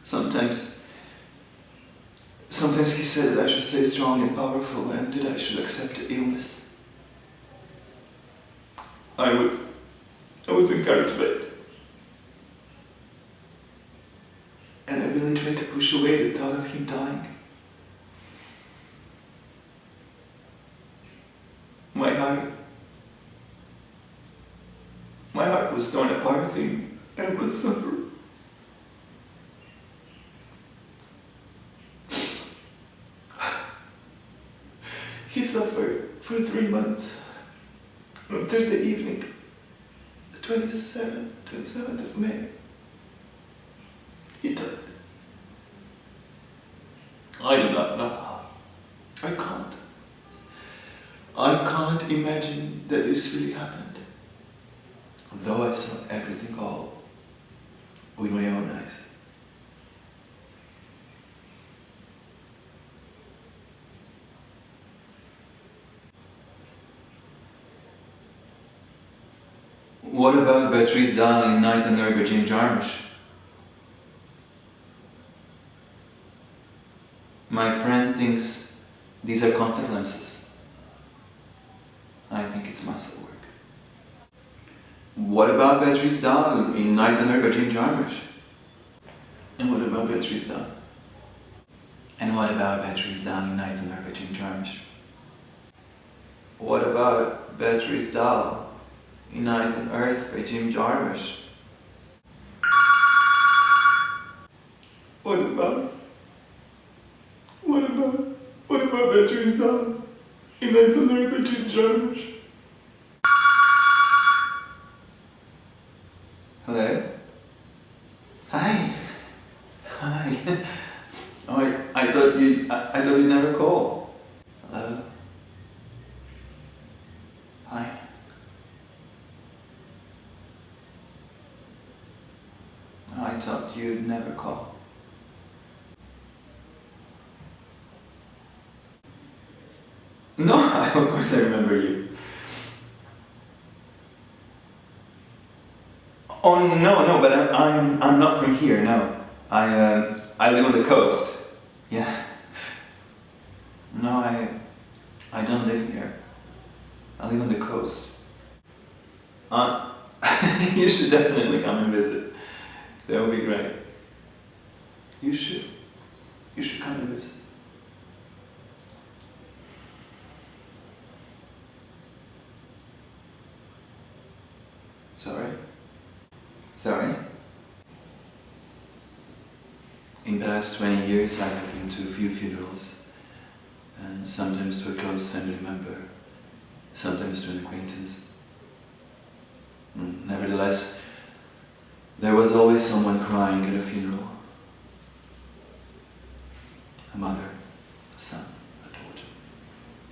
Sometimes he said that I should stay strong and powerful and that I should accept the illness. I was encouraged by it. And I really tried to push away the thought of him dying. My heart was torn apart and was suffering. He suffered for 3 months. On Thursday evening, the 27th of May, he died. I do not know how. I can't imagine that this really happened. Though I saw everything all with my own eyes. What about Beatrice Dahl in Night on Earth by Jim Jarmusch? My friend thinks these are contact lenses. I think it's muscle work. What about Beatrice Dahl in Night on Earth by Jim Jarmusch? And what about Beatrice Dahl? And what about Beatrice Dahl in Night on Earth by Jim Jarmusch? What about Beatrice Dahl in Night on Earth by Jim Jarmusch? What about Beatrice Dahl in Night on Earth by Jim Jarmusch? Hello? Hi. Oh, I thought you'd never call. Hello? Hi. I thought you'd never call. No, of course I remember you. Oh no, but I'm not from here. No, I live on the coast. Yeah. No, I don't live here. I live on the coast. You should definitely come and visit. That would be great. You should come and visit. Sorry? In the past 20 years I have been to a few funerals, and sometimes to a close family member, sometimes to an acquaintance. Nevertheless, there was always someone crying at a funeral. A mother, a son, a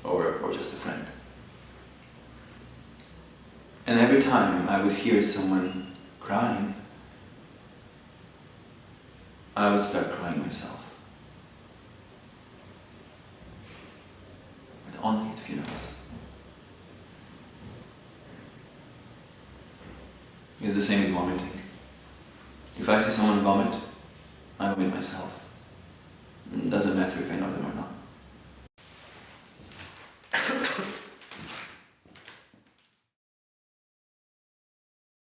daughter, or just a friend. And every time I would hear someone crying, I would start crying myself. But only at funerals. It's the same with vomiting. If I see someone vomit, I vomit myself. It doesn't matter if I know them or not.